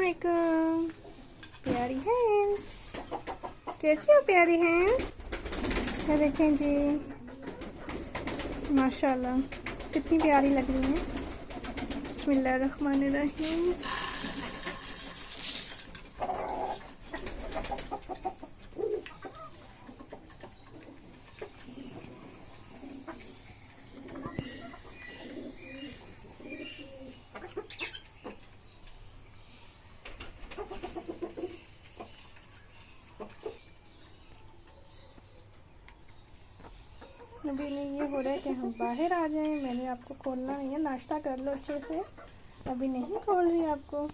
वालेकुम प्यारी हैंस, कैसी हो प्यारी हैंस? ये देखें जी, माशाल्लाह कितनी प्यारी लग रही हैं। बिस्मिल्लाहिर्रहमानिर्रहीम। अभी नहीं, ये हो रहा है कि हम बाहर आ जाएं। मैंने आपको खोलना नहीं है, नाश्ता कर लो अच्छे से। अभी नहीं खोल रही आपको।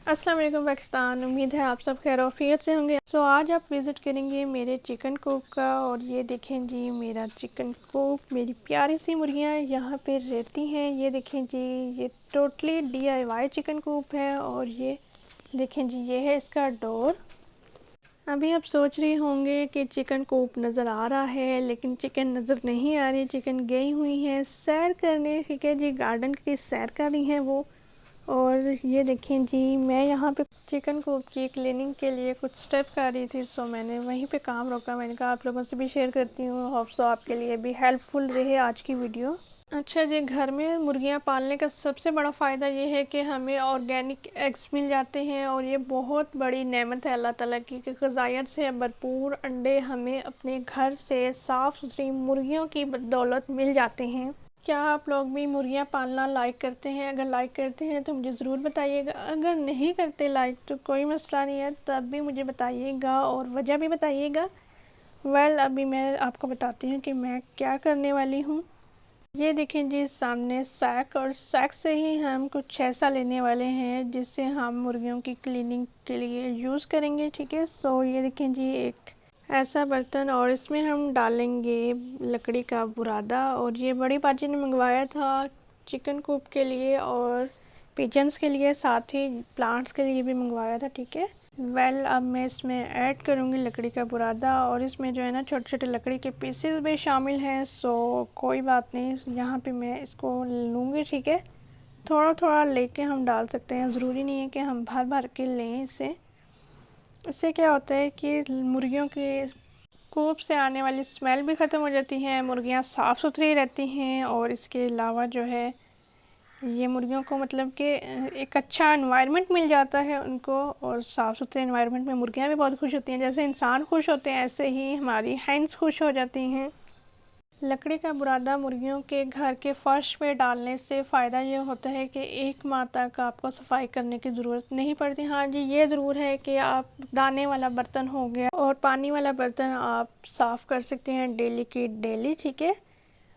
अस्सलाम वालेकुम पाकिस्तान। उम्मीद है आप सब खैर-ओ-आफियत से होंगे। सो आज आप विज़िट करेंगे मेरे चिकन कूप का। और ये देखें जी, मेरा चिकन कूप, मेरी प्यारी सी मुर्गियाँ यहाँ पे रहती हैं। ये देखें जी, ये टोटली DIY चिकन कूप है। और ये देखें जी, ये है इसका डोर। अभी आप सोच रही होंगे कि चिकन कूप नज़र आ रहा है, लेकिन चिकन नज़र नहीं आ रही। चिकन गई हुई हैं सैर करने, ठीक है जी, गार्डन की सैर कर रही हैं वो। और ये देखें जी, मैं यहाँ पे चिकन कूप की क्लीनिंग के लिए कुछ स्टेप कर रही थी। सो मैंने वहीं पे काम रोका। मैंने कहा आप लोगों से भी शेयर करती हूँ, होप सो आपके लिए भी हेल्पफुल रहे आज की वीडियो। अच्छा जी, घर में मुर्गियाँ पालने का सबसे बड़ा फ़ायदा ये है कि हमें ऑर्गेनिक एग्स मिल जाते हैं। और ये बहुत बड़ी नेमत है अल्लाह ताला की कि ग़िज़ाइयत से भरपूर अंडे हमें अपने घर से साफ़ सुथरी मुर्गियों की बदौलत मिल जाते हैं। क्या आप लोग भी मुर्गियाँ पालना लाइक करते हैं? अगर लाइक करते हैं तो मुझे ज़रूर बताइएगा। अगर नहीं करते लाइक तो कोई मसला नहीं है, तब भी मुझे बताइएगा और वजह भी बताइएगा। अभी मैं आपको बताती हूँ कि मैं क्या करने वाली हूँ। ये देखें जी, सामने सैक, और सैक से ही हम कुछ ऐसा लेने वाले हैं जिससे हम मुर्गियों की क्लीनिंग के लिए यूज़ करेंगे, ठीक है। सो ये देखें जी, एक ऐसा बर्तन, और इसमें हम डालेंगे लकड़ी का बुरादा। और ये बड़ी बाजी ने मंगवाया था चिकन कूप के लिए और पिजन्स के लिए, साथ ही प्लांट्स के लिए भी मंगवाया था, ठीक है। अब मैं इसमें ऐड करूँगी लकड़ी का बुरादा। और इसमें जो है ना, छोटे छोटे लकड़ी के पीसेस भी शामिल हैं। सो कोई बात नहीं, यहाँ पे मैं इसको लूँगी, ठीक है। थोड़ा थोड़ा लेके हम डाल सकते हैं, ज़रूरी नहीं है कि हम भर भर के लें इसे। इससे क्या होता है कि मुर्गियों के कूप से आने वाली स्मेल भी ख़त्म हो जाती है, मुर्गियाँ साफ़ सुथरी रहती हैं। और इसके अलावा जो है, ये मुर्गियों को मतलब कि एक अच्छा एनवायरनमेंट मिल जाता है उनको। और साफ़ सुथरे एनवायरनमेंट में मुर्गियाँ भी बहुत खुश होती हैं। जैसे इंसान खुश होते हैं, ऐसे ही हमारी हैंड्स खुश हो जाती हैं। लकड़ी का बुरादा मुर्गियों के घर के फर्श पे डालने से फ़ायदा ये होता है कि 1 माह तक आपको सफाई करने की ज़रूरत नहीं पड़ती। हाँ जी, ये ज़रूर है कि आप दाने वाला बर्तन हो गया और पानी वाला बर्तन आप साफ़ कर सकते हैं डेली की डेली, ठीक है।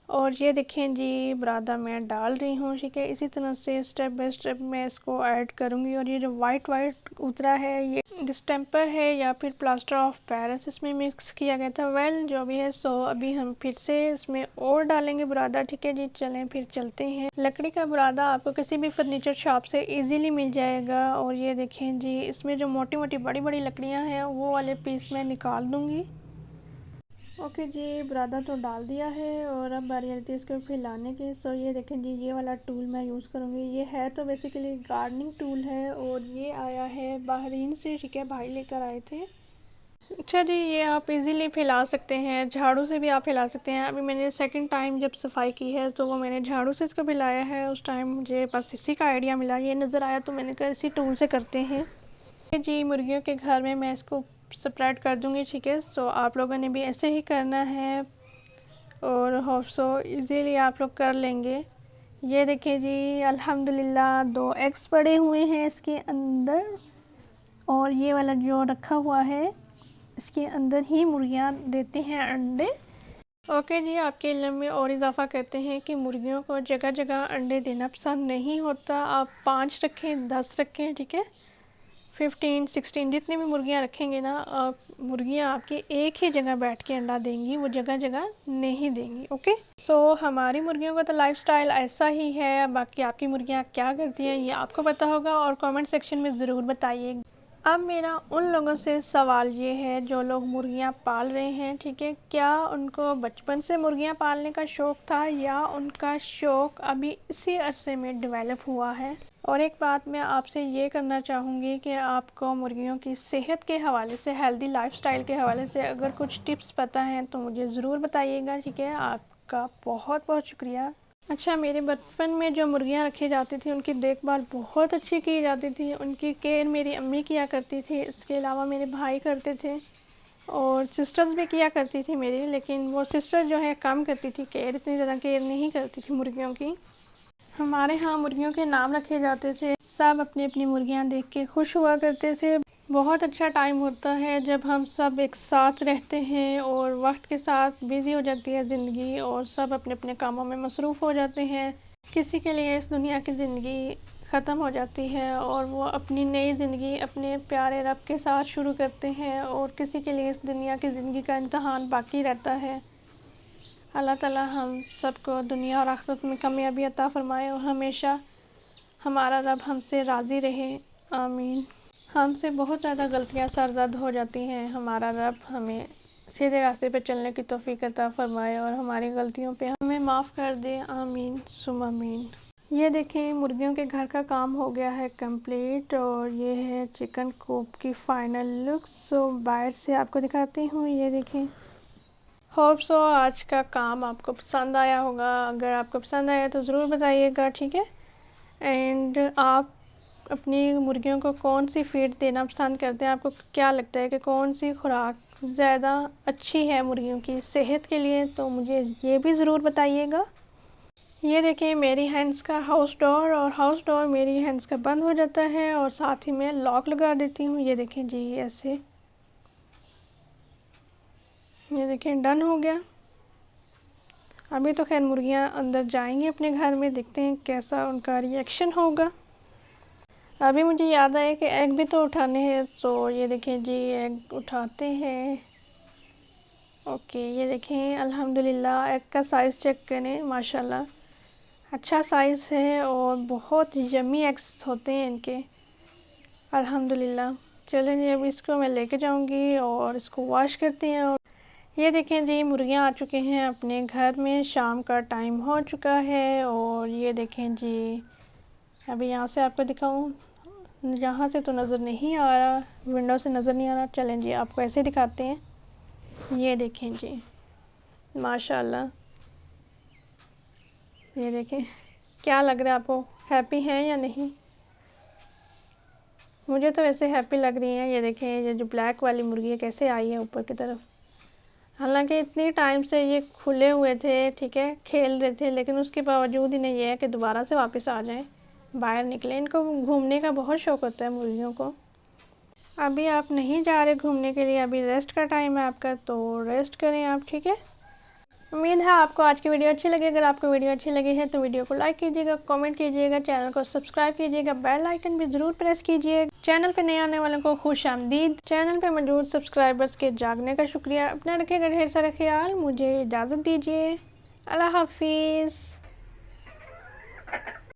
और ये देखें जी, बुरादा मैं डाल रही हूँ, ठीक है। इसी तरह से स्टेप बाय स्टेप मैं इसको ऐड करूँगी। और ये जो वाइट वाइट उतरा है, ये डिस्टेम्पर है या फिर प्लास्टर ऑफ पेरिस इसमें मिक्स किया गया था। जो भी है। सो अभी हम फिर से इसमें और डालेंगे बुरादा, ठीक है जी। चलें फिर चलते हैं। लकड़ी का बुरादा आपको किसी भी फर्नीचर शॉप से इजीली मिल जाएगा। और ये देखें जी, इसमें जो मोटी मोटी बड़ी बड़ी लकड़ियाँ हैं वो वाले पीस मैं निकाल दूँगी। ओके जी, बुरादा तो डाल दिया है और अब बारी आती है इसको फैलाने की। सो ये देखें जी, ये वाला टूल मैं यूज़ करूँगी। ये है तो बेसिकली गार्डनिंग टूल है और ये आया है बहरीन से, ठीक है, भाई लेकर आए थे। अच्छा जी, ये आप इजीली फैला सकते हैं, झाड़ू से भी आप फैला सकते हैं। अभी मैंने सेकंड टाइम जब सफाई की है तो वो मैंने झाड़ू से इसको फैलाया है। उस टाइम मुझे बस इसी का आइडिया मिला, ये नज़र आया तो मैंने कहा इसी टूल से करते हैं। जी, मुर्गियों के घर में मैं इसको स्प्रेड कर दूंगी, ठीक है। सो आप लोगों ने भी ऐसे ही करना है और होप सो इजीली आप लोग कर लेंगे। ये देखिए जी, अल्हम्दुलिल्लाह 2 एग्स पड़े हुए हैं इसके अंदर। और ये वाला जो रखा हुआ है, इसके अंदर ही मुर्गियाँ देती हैं अंडे। ओके जी, आपके इल्म में और इजाफ़ा करते हैं कि मुर्गियों को जगह जगह अंडे देना पसंद नहीं होता। आप 5 रखें, 10 रखें, ठीक है, 15, 16 जितनी भी मुर्गियाँ रखेंगे ना, मुर्गियाँ आपकी एक ही जगह बैठ के अंडा देंगी, वो जगह जगह नहीं देंगी। ओके, सो हमारी मुर्गियों का तो लाइफस्टाइल ऐसा ही है। बाकी आपकी मुर्गियाँ क्या करती हैं ये आपको पता होगा और कमेंट सेक्शन में ज़रूर बताइए। अब मेरा उन लोगों से सवाल ये है जो लोग मुर्गियाँ पाल रहे हैं, ठीक है, क्या उनको बचपन से मुर्गियाँ पालने का शौक़ था या उनका शौक़ अभी इसी अरसे में डेवलप हुआ है। और एक बात मैं आपसे ये करना चाहूँगी कि आपको मुर्गियों की सेहत के हवाले से, हेल्दी लाइफस्टाइल के हवाले से अगर कुछ टिप्स पता हैं तो मुझे ज़रूर बताइएगा, ठीक है। आपका बहुत बहुत शुक्रिया। अच्छा, मेरे बचपन में जो मुर्गियाँ रखी जाती थी उनकी देखभाल बहुत अच्छी की जाती थी। उनकी केयर मेरी अम्मी किया करती थी, इसके अलावा मेरे भाई करते थे और सिस्टर्स भी किया करती थी मेरी, लेकिन वो सिस्टर जो है कम करती थी केयर, इतनी ज़्यादा केयर नहीं करती थी मुर्गियों की। हमारे यहाँ मुर्गियों के नाम रखे जाते थे, सब अपनी अपनी मुर्गियाँ देख के खुश हुआ करते थे। बहुत अच्छा टाइम होता है जब हम सब एक साथ रहते हैं और वक्त के साथ बिज़ी हो जाती है ज़िंदगी और सब अपने अपने कामों में मसरूफ़ हो जाते हैं। किसी के लिए इस दुनिया की ज़िंदगी ख़त्म हो जाती है और वो अपनी नई ज़िंदगी अपने प्यारे रब के साथ शुरू करते हैं और किसी के लिए इस दुनिया की ज़िंदगी का इम्तहान बाकी रहता है। अल्लाह ताला हम सबको दुनिया और आखिरत में कामयाबी अता फ़रमाए और हमेशा हमारा रब हमसे राज़ी रहे, आमीन। हमसे बहुत ज़्यादा गलतियाँ सरज़द हो जाती हैं, हमारा रब हमें सीधे रास्ते पे चलने की तौफ़ीक अता फ़रमाए और हमारी गलतियों पे हमें माफ़ कर दे, आमीन सुम आमीन। ये देखें, मुर्गियों के घर का काम हो गया है कंप्लीट और ये है चिकन कूप की फ़ाइनल लुक। सो बाहर से आपको दिखाती हूँ, ये देखें। होप सो आज का काम आपको पसंद आया होगा। अगर आपको पसंद आया तो ज़रूर बताइएगा, ठीक है। एंड आप अपनी मुर्गियों को कौन सी फ़ीड देना पसंद करते हैं? आपको क्या लगता है कि कौन सी खुराक ज़्यादा अच्छी है मुर्गियों की सेहत के लिए? तो मुझे ये भी ज़रूर बताइएगा। ये देखिए मेरी हैंड्स का हाउस डोर, और हाउस डोर मेरी हैंड्स का बंद हो जाता है और साथ ही मैं लॉक लगा देती हूँ। ये देखें जी, ऐसे, ये देखें डन हो गया। अभी तो खैर मुर्गियाँ अंदर जाएंगी अपने घर में, देखते हैं कैसा उनका रिएक्शन होगा। अभी मुझे याद आया कि एग भी तो उठाने हैं, तो ये देखें जी एग उठाते हैं। ओके, ये देखें अल्हम्दुलिल्लाह एग का साइज़ चेक करें, माशाल्लाह अच्छा साइज़ है और बहुत यम्मी एग्स होते हैं इनके, अल्हम्दुलिल्लाह। चलें जी, अब इसको मैं लेके जाऊंगी और इसको वॉश करते हैं। और ये देखें जी मुर्गियाँ आ चुके हैं अपने घर में, शाम का टाइम हो चुका है। और ये देखें जी, अभी यहाँ से आपको दिखाऊं, यहाँ से तो नज़र नहीं आ रहा, विंडो से नज़र नहीं आ रहा। चलें जी आपको ऐसे दिखाते हैं। ये देखें जी माशाल्लाह, ये देखें, क्या लग रहा है आपको, हैप्पी हैं या नहीं? मुझे तो वैसे हैप्पी लग रही हैं। ये देखें ये जो ब्लैक वाली मुर्गी है कैसे आई है ऊपर की तरफ। हालांकि इतनी टाइम से ये खुले हुए थे, ठीक है, खेल रहे थे, लेकिन उसके बावजूद इन्हें यह है कि दोबारा से वापस आ जाएं, बाहर निकले। इनको घूमने का बहुत शौक़ होता है मुर्गियों को। अभी आप नहीं जा रहे घूमने के लिए, अभी रेस्ट का टाइम है आपका, तो रेस्ट करें आप, ठीक है। उम्मीद है आपको आज की वीडियो अच्छी लगी। अगर आपको वीडियो अच्छी लगी है तो वीडियो को लाइक कीजिएगा, कमेंट कीजिएगा, चैनल को सब्सक्राइब कीजिएगा, बेल आइकन भी ज़रूर प्रेस कीजिए। चैनल पे नए आने वालों को खुश आमदीद। चैनल पे मौजूद सब्सक्राइबर्स के जागने का शुक्रिया। अपना रखिएगा ढेर सारा ख्याल। मुझे इजाज़त दीजिए, अल्लाह हाफिज़।